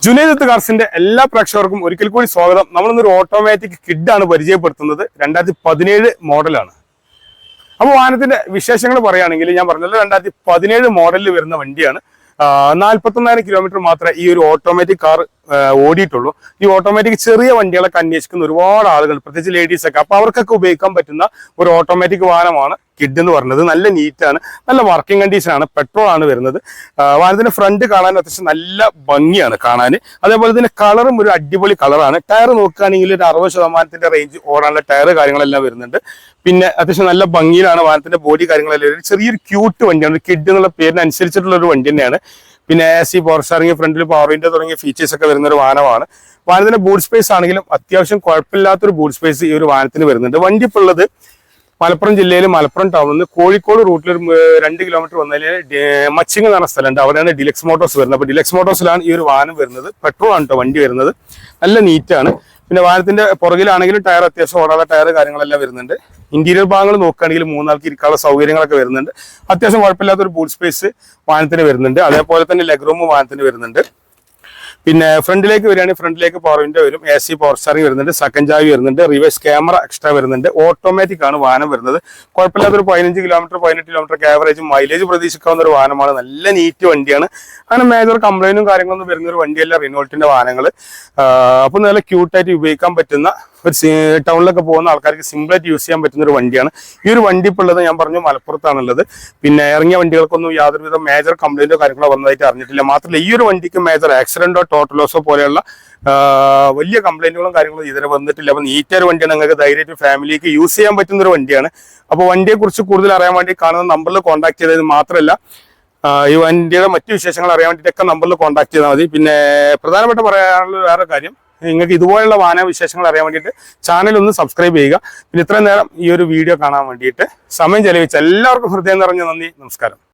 ജുനൈദത്ത് കാർസിന്റെ എല്ലാ പ്രേക്ഷകർക്കും ഒരിക്കൽ കൂടി സ്വാഗതം. നമ്മളിന്നൊരു ഓട്ടോമാറ്റിക് കിഡാണ് പരിചയപ്പെടുത്തുന്നത്. 2017 മോഡലാണ്. അപ്പോൾ വാഹനത്തിന്റെ വിശേഷങ്ങൾ പറയുകയാണെങ്കിൽ ഞാൻ പറഞ്ഞല്ലോ 2017 മോഡലിൽ വരുന്ന വണ്ടിയാണ്. 41,000 കിലോമീറ്റർ മാത്രമേ ഈ ഒരു ഓട്ടോമാറ്റിക് കാർ ഓടിയിട്ടുള്ളൂ. ഈ ഓട്ടോമാറ്റിക് ചെറിയ വണ്ടികളൊക്കെ അന്വേഷിക്കുന്ന ഒരുപാട് ആളുകൾ, പ്രത്യേകിച്ച് ലേഡീസൊക്കെ, അപ്പൊ അവർക്കൊക്കെ ഉപയോഗിക്കാൻ പറ്റുന്ന ഒരു ഓട്ടോമാറ്റിക് വാഹനമാണ് കിഡ് എന്ന് പറഞ്ഞത്. നല്ല നീറ്റാണ്, നല്ല വർക്കിംഗ് കണ്ടീഷൻ ആണ്, പെട്രോൾ ആണ് വരുന്നത്. വാഹനത്തിന്റെ ഫ്രണ്ട് കാണാൻ അത്യാവശ്യം നല്ല ഭംഗിയാണ് കാണാൻ. അതേപോലെ തന്നെ കളറും ഒരു അടിപൊളി കളറാണ്. ടയർ നോക്കുകയാണെങ്കിൽ ഒരു 60% റേഞ്ച് ഓടാനുള്ള ടയർ കാര്യങ്ങളെല്ലാം വരുന്നുണ്ട്. പിന്നെ അത്യാവശ്യം നല്ല ഭംഗിയിലാണ് വാഹനത്തിന്റെ ബോഡി കാര്യങ്ങളെല്ലാം. ചെറിയൊരു ക്യൂട്ട് വണ്ടിയാണ്, കിഡ് എന്നുള്ള പേരിനനുസരിച്ചിട്ടുള്ള ഒരു വണ്ടി തന്നെയാണ്. പിന്നെ AC, പവർ സ്റ്റാറിംഗ്, ഫ്രണ്ടിൽ പവർ വിൻഡോ തുടങ്ങിയ ഫീച്ചേഴ്സ് ഒക്കെ വരുന്ന ഒരു വാഹനമാണ്. വാഹനത്തിന്റെ ബൂട്ട് സ്പേസ് ആണെങ്കിലും അത്യാവശ്യം കുഴപ്പമില്ലാത്തൊരു ബൂട്ട് സ്പേസ് ഈ ഒരു വാഹനത്തിന് വരുന്നുണ്ട്. വണ്ടി ഇപ്പോൾ ഉള്ളത് മലപ്പുറം ജില്ലയിൽ മലപ്പുറം ടൗണിൽ നിന്ന് കോഴിക്കോട് റൂട്ടിൽ ഒരു 2 കിലോമീറ്റർ വന്നതിൽ മച്ചിങ് എന്ന് പറഞ്ഞ സ്ഥലമുണ്ട്. അവിടെയാണ് ഡിലക്സ് മോട്ടോഴ്സ് വരുന്നത്. അപ്പോൾ ഡിലക്സ് മോട്ടോഴ്സിലാണ് ഈ ഒരു വാഹനം വരുന്നത്. പെട്രോൾ ആണ് കേട്ടോ വണ്ടി വരുന്നത്. നല്ല നീറ്റാണ്. പിന്നെ വാഹനത്തിന്റെ പുറകിലാണെങ്കിലും ടയർ അത്യാവശ്യം ഓടാനുള്ള ടയർ കാര്യങ്ങളെല്ലാം വരുന്നുണ്ട്. ഇന്റീരിയർ ഭാഗങ്ങൾ നോക്കുകയാണെങ്കിൽ 3 ആൾക്ക് ഇരിക്കാനുള്ള സൗകര്യങ്ങളൊക്കെ വരുന്നുണ്ട്. അത്യാവശ്യം കുഴപ്പമില്ലാത്തൊരു ബൂട്ട് സ്പേസ് വാഹനത്തിന് വരുന്നുണ്ട്. അതേപോലെ തന്നെ ലെഗ് റൂം വാഹനത്തിന് വരുന്നുണ്ട്. പിന്നെ ഫ്രണ്ടിലേക്ക് വരികയാണെങ്കിൽ ഫ്രണ്ടിലേക്ക് പവർ വിൻഡോ വരും, AC, പവർ സ്റ്റാറിംഗ് വരുന്നുണ്ട്, സെക്കൻഡ് ചാവി വരുന്നുണ്ട്, റിവേഴ്സ് ക്യാമറ എക്സ്ട്രാ വരുന്നുണ്ട്. ഓട്ടോമാറ്റിക് ആണ് വാഹനം വരുന്നത്. കുഴപ്പമില്ലാത്തൊരു 15 കിലോമീറ്റർ 18 കിലോമീറ്റർ ആവറേജ് മൈലേജ് പ്രതീക്ഷിക്കാവുന്ന ഒരു വാഹനമാണ്. നല്ല നീറ്റ് വണ്ടിയാണ്. അങ്ങനെ മേജർ കംപ്ലൈന്റും കാര്യങ്ങളൊന്നും വരുന്ന ഒരു വണ്ടിയല്ല റിനോൾട്ടിന്റെ വാഹനങ്ങൾ. അപ്പോൾ നല്ല ക്യൂട്ടായിട്ട് ഉപയോഗിക്കാൻ പറ്റുന്ന ഒരു ടൗണിലൊക്കെ പോകുന്ന ആൾക്കാർക്ക് സിമ്പിളായിട്ട് യൂസ് ചെയ്യാൻ പറ്റുന്ന ഒരു വണ്ടിയാണ്. ഈ ഒരു വണ്ടി ഇപ്പോൾ ഉള്ളത് ഞാൻ പറഞ്ഞു മലപ്പുറത്താണുള്ളത്. പിന്നെ ഇറങ്ങിയ വണ്ടികൾക്കൊന്നും യാതൊരുവിധ മേജർ കംപ്ലൈന്റോ കാര്യങ്ങളോ വന്നതായിട്ട് അറിഞ്ഞിട്ടില്ല. മാത്രമല്ല ഈ ഒരു വണ്ടിക്ക് മേജർ ആക്സിഡന്റോ ടോട്ടലോസോ പോലെയുള്ള വലിയ കംപ്ലൈന്റുകളും കാര്യങ്ങളും ഇതുവരെ വന്നിട്ടില്ല. അപ്പോൾ നീറ്റൊരു വണ്ടിയാണ്, നിങ്ങൾക്ക് ധൈര്യമായിട്ട് ഫാമിലിക്ക് യൂസ് ചെയ്യാൻ പറ്റുന്ന ഒരു വണ്ടിയാണ്. അപ്പോൾ വണ്ടിയെ കുറിച്ച് കൂടുതൽ അറിയാൻ വേണ്ടി കാണുന്ന നമ്പറിൽ കോൺടാക്ട് ചെയ്തത് മാത്രമല്ല, ഈ വണ്ടിയുടെ മറ്റു വിശേഷങ്ങൾ അറിയാൻ വേണ്ടിയിട്ടൊക്കെ നമ്പറിൽ കോൺടാക്ട് ചെയ്താൽ മതി. പിന്നെ പ്രധാനപ്പെട്ട പറയാനുള്ള വേറെ കാര്യം, നിങ്ങൾക്ക് ഇതുപോലുള്ള വാഹന വിശേഷങ്ങൾ അറിയാൻ വേണ്ടിയിട്ട് ചാനൽ ഒന്ന് സബ്സ്ക്രൈബ് ചെയ്യുക. പിന്നെ ഇത്രയും നേരം ഈ ഒരു വീഡിയോ കാണാൻ വേണ്ടിയിട്ട് സമയം ചെലവഴിച്ച എല്ലാവർക്കും ഹൃദയം നിറഞ്ഞ നന്ദി, നമസ്കാരം.